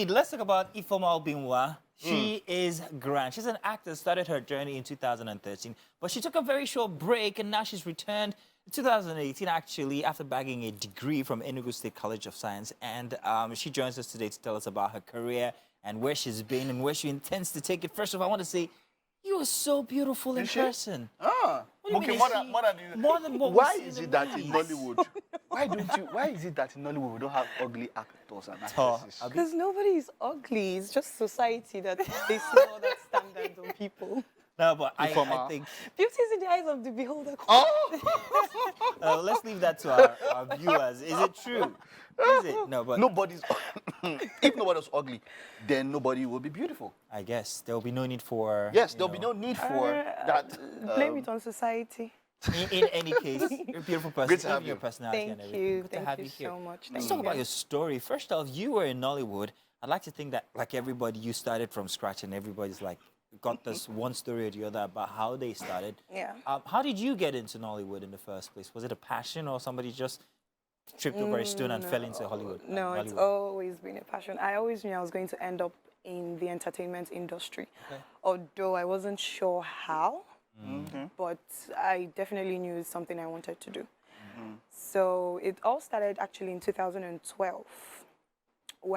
Let's talk about Ifeoma Obinwa. She is grand. She's an actor, started her journey in 2013, but she took a very short break and now she's returned in 2018 actually after bagging a degree from Enugu State College of Science. And she joins us today to tell us about her career and where she's been and where she intends to take it. First of all, I want to say, you are so beautiful in person. Ah, What do you okay. mean, More is than, she- more than you. more than what we Why see in is the it that in movies? Nollywood? Why is it that in Nollywood we don't have ugly actors and Tall. actresses? Because nobody is ugly. It's just society that they see all that standards on people. No, but I Ifeoma. think Beauty is in the eyes of the beholder. Oh, let's leave that to our viewers. Is it true? Is it? No, but nobody's. If nobody was ugly, then nobody will be beautiful. I guess there will be no need for... Yes, you there'll be know, no need for that. Blame it on society. In any case, you're a beautiful person. Great to have even your you. personality and Thank everything. you. Good to Thank have you you here. so much. Let's Thank talk you. about your story. First off, you were in Nollywood. I'd like to think that, like everybody, you started from scratch and everybody's like got this one story or the other about how they started. Yeah. How did you get into Nollywood in the first place? Was it a passion or somebody just tripped over a stone and fell into Hollywood? No, it's Nollywood? always been a passion. I always knew I was going to end up in the entertainment industry. Okay. Although I wasn't sure how, Okay. but I definitely knew it's something I wanted to do. So it all started actually in 2012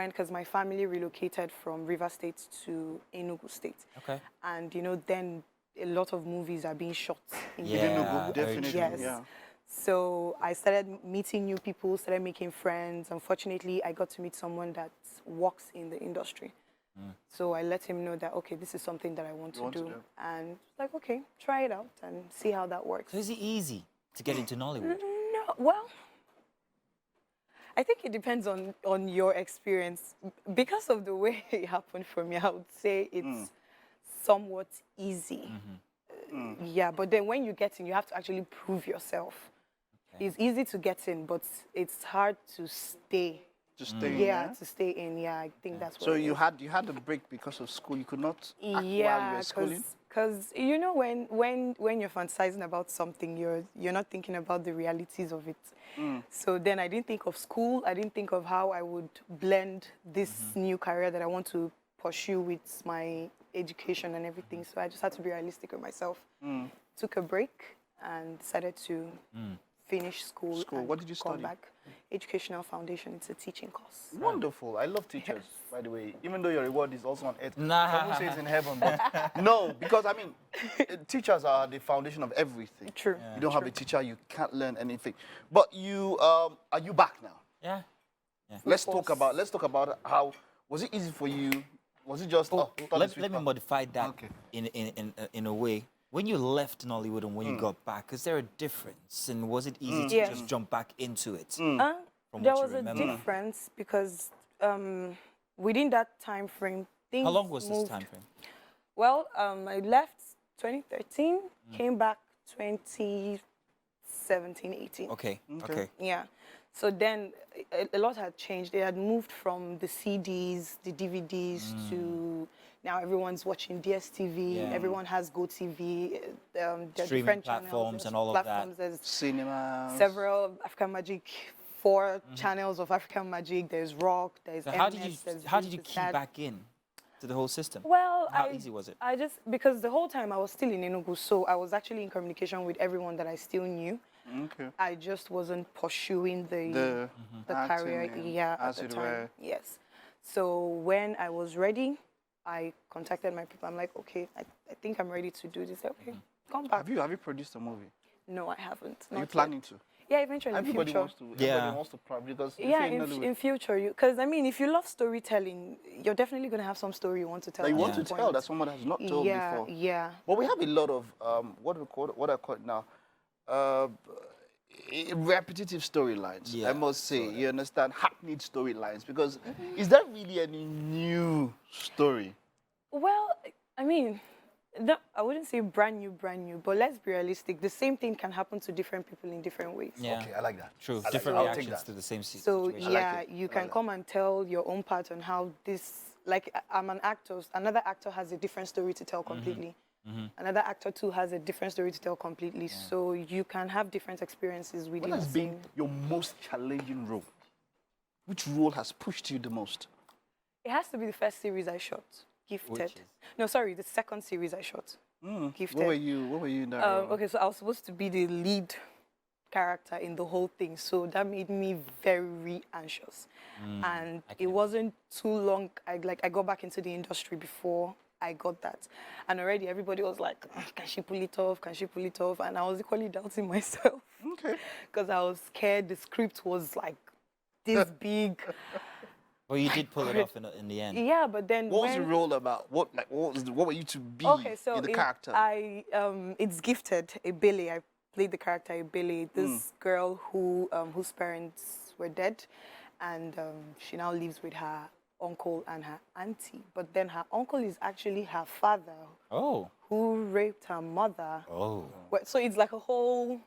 because my family relocated from River State to Enugu State. Okay. And, you know, then a lot of movies are being shot in Yeah. Enugu, very definitely. Yes. Yeah. So I started meeting new people, started making friends. Unfortunately, I got to meet someone that works in the industry. So I let him know that, okay, this is something that I want to do. And like, okay, try it out and see how that works. So is it easy to get into Nollywood? No, well, I think it depends on your experience. Because of the way it happened for me, I would say it's somewhat easy. Yeah, but then when you get in, you have to actually prove yourself. Okay. It's easy to get in, but it's hard to stay. To stay. Yeah, to stay in. Yeah, I think that's what So it you is. had a break because of school. You could not act while you Yeah, were schooling. because you know when you're fantasizing about something, you're not thinking about the realities of it. So then I didn't think of school. I didn't think of how I would blend this new career that I want to pursue with my education and everything. So I just had to be realistic with myself. Took a break and decided to finish school. School. And What did you come study? back. Educational Foundation. It's a teaching course. Wonderful. I love teachers, by the way. Even though your reward is also on earth. Nah. Some will say it's in heaven, but no, because I mean, teachers are the foundation of everything. True. You don't have a teacher, you can't learn anything. But you, are you back now? Yeah. Let's course. talk about how was it easy for you? Was it just Let me modify that Okay. in a way. When you left Nollywood and when you got back, is there a difference? And was it easy to Yeah. just jump back into it? There what you was a remember. difference because within that time frame, things How long was this moved. time frame? Well, I left 2013, came back 2017, 18. Okay. Okay. Yeah. So then a lot had changed. They had moved from the CDs, the DVDs to now everyone's watching DSTV. Yeah. Everyone has GoTV. There are Streaming different platforms channels, and all of that. platforms. There's cinema? several African Magic, 4 channels of African Magic. There's Rock. There's So MS, how there's did you this, keep that. back in to the whole system? Well, How easy was it? I just because the whole time I was still in Enugu, so I was actually in communication with everyone that I still knew. Okay. I just wasn't pursuing The career, acting, yeah, as at it the time. were. Yes. So when I was ready, I contacted my people. I'm like, okay, I think I'm ready to do this. Okay, come back. Have you produced a movie? No, I haven't. Are you Not planning to? yet. Yeah, eventually. Everybody in future. wants to. Yeah. Everybody wants to because if Yeah, you're in Nollywood, in future, because I mean, if you love storytelling, you're definitely gonna have some story you want to tell. that you at want some to point. tell that someone has not told Yeah, before. yeah. But we have a lot of what I call it now, repetitive storylines. Yeah, I must say, you understand, hackneyed storylines. Because is there really any new story? Well, I mean, no, I wouldn't say brand new, but let's be realistic. The same thing can happen to different people in different ways. Yeah. Okay, I like that. True. I like Different that. I'll take reactions that. to the same So situation. like yeah, it. you I can like come and tell your own part on how this. Like I'm an actor, another actor has a different story to tell completely. Another actor too has a different story to tell completely. So you can have different experiences within What the has same. been your most challenging role? Which role has pushed you the most? It has to be the first series I shot, Gifted. Which is? No, sorry, the second series I shot, Gifted. What were you in that role? Okay, so I was supposed to be the lead character in the whole thing, so that made me very anxious. And it wasn't too long. I got back into the industry before I got that, and already everybody was like, "Can she pull it off? Can she pull it off?" And I was equally doubting myself. Okay. Because I was scared. The script was like this big. Well, you did pull it off in the end. Yeah, but then What was the role about? What were you to be Okay, so in the character? it's Gifted, Ebele. I played the character Ebele, this girl whose parents were dead, and she now lives with her uncle and her auntie. But then her uncle is actually her father, Oh. who raped her mother. Oh. So it's like a whole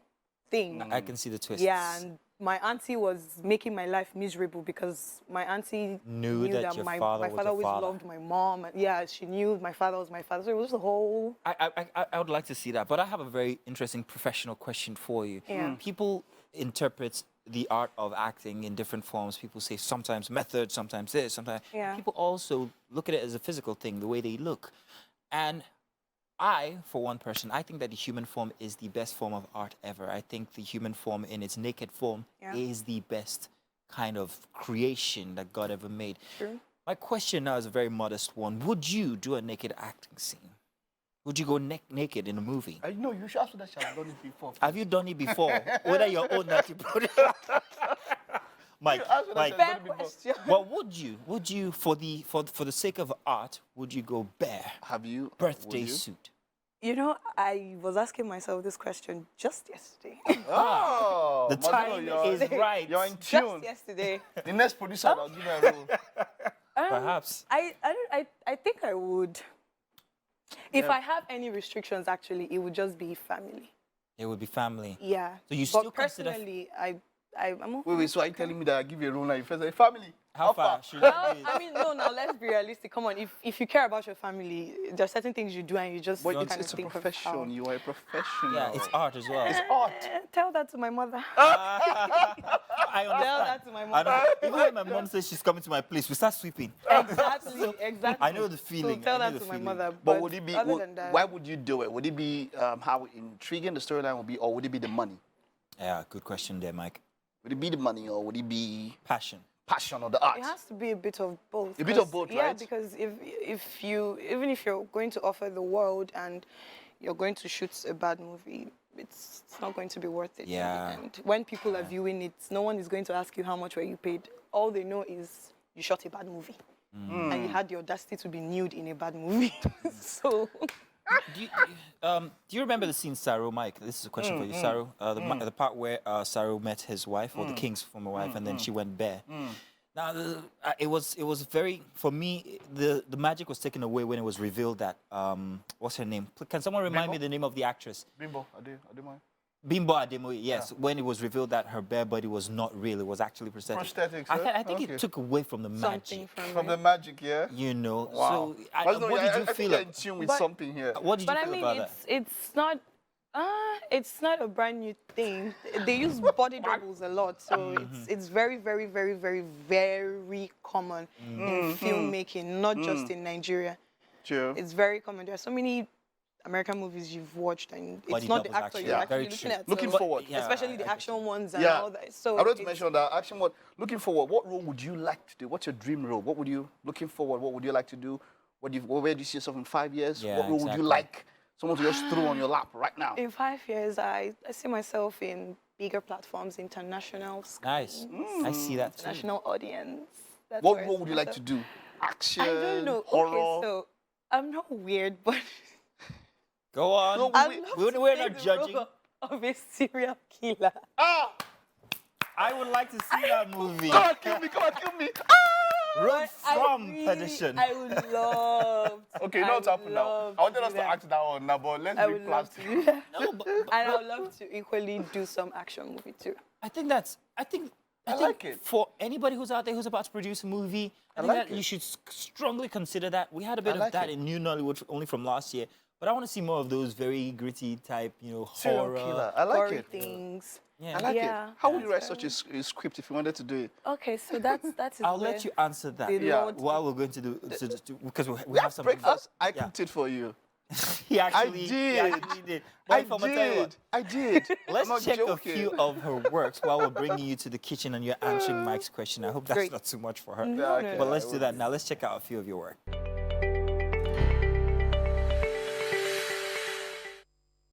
thing. I can see the twists. Yeah, and my auntie was making my life miserable because my auntie Knew that your my father was father your always father. loved my mom. And yeah, she knew my father was my father. So it was just a whole... I would like to see that, but I have a very interesting professional question for you. Yeah. People interpret the art of acting in different forms. People say sometimes method, sometimes this, sometimes... Yeah. People also look at it as a physical thing, the way they look. And I, for one person, I think that the human form is the best form of art ever. I think the human form in its naked form is the best kind of creation that God ever made. True. My question now is a very modest one. Would you do a naked acting scene? Would you go naked in a movie? I know you should ask that. I've done it before. Have you done it before? Whether your own that you put it. Mike, Mike, Fair question. well, would you for the sake of art, would you go bare? Have you? Birthday Would you? suit. You know, I was asking myself this question just yesterday. Oh, The Marcelo, time you're- is right. You're in Just tune. yesterday. The next producer, I'll give you a role. Perhaps. I think I would. If I have any restrictions, actually, it would just be family. It would be family. Yeah. So you but still consider- personally, I'm okay. Wait, so are you telling me that I give you a role now? You first say, family. How far should I do I it? mean, no, now let's be realistic. Come on, if you care about your family, there are certain things you do and you just But kind it's of a think profession. of You are a professional. Yeah, it's art as well. It's art. Tell that to my mother. I understand. Tell that to my I mother. know. Even when my mom says she's coming to my place, we start sweeping. Exactly. I know the feeling. So tell I know that the to my feeling. mother. But would it be? Other than that, Why would you do it? Would it be how intriguing the storyline would be, or would it be the money? Yeah, good question there, Mike. Would it be the money, or would it be Passion. passion or the art? it has to be a bit of both. A bit of 'cause- both, Yeah, right? because if you even if you're going to offer the world and you're going to shoot a bad movie, it's not going to be worth it. Yeah. And when people are viewing it, no one is going to ask you how much were you paid. All they know is you shot a bad movie. And you had the audacity to be nude in a bad movie. So Do you remember the scene, Saru, Mike? This is a question for you, Saru. The part where Saru met his wife, or the king's former wife, and then she went bare. Now, it was very, for me, the magic was taken away when it was revealed that, what's her name? Can someone remind me the name of the actress? Bimbo, Ademai. Bimbo Ademoye, yes. When it was revealed that her bare body was not real, it was actually prosthetic. Prosthetics, I huh? think Okay. it took away from the something magic. From the it. magic, yeah. You know, Wow. so what did you I think feel? you're in tune with But- something here. What did you But I feel mean, about that? it's not a brand new thing. They use body doubles a lot, so it's very, very, very, very, very common in filmmaking, not just in Nigeria. True. It's very common. There are so many American movies you've watched, and it's Body not the doubles, actor actually. you're Yeah, actually very looking true. at. Looking so- forward. Yeah, especially I the get action ones and Yeah. all that. So I want to it's- mention that action. What looking forward? What role would you like to do? What's your dream role? What would you looking forward? What would you like to do? Where do you see yourself in 5 years? Yeah, what role would exactly. you like someone to just throw on your lap right now? In 5 years, I see myself in bigger platforms, international Nice. I see that too. international audience. That's What where I role see would you like to myself. do? Action, I don't know. horror. Okay, so I'm not weird, but Go on. No, I'd we- love we're to not play the judging. role of a serial killer. Ah! I would like to see that movie. Come on, kill me! Come on, kill me! Run I from really- perdition. I would love. Okay, now it's happened now. I wanted us to act that one now, but let's I be would love to plastic. do that. No, but And I would love to equally do some action movie too. I think I think like it. for anybody who's out there who's about to produce a movie, I think like that it. you should strongly consider that. We had a bit like of that it. in New Nollywood only from last year, But I want to see more of those very gritty type, you know, Serial horror. killer. I like Gory it. things. Yeah. I like Yeah, it. How would you write that's such a script if you wanted to do it? Okay, so that's I'll let you answer that. the Yeah. Lord- What we're going to do, because we We have have some breakfast. I Yeah. cooked it for you. He actually, I he did. actually did. But I Ifeoma, tell you what, did. I did. I'm let's not check a joking. few of her works while we're bringing you to the kitchen and you're answering Mike's question. I hope that's Great. not too much for her. Yeah, okay, But let's I do will that now. Let's check out a few of your work.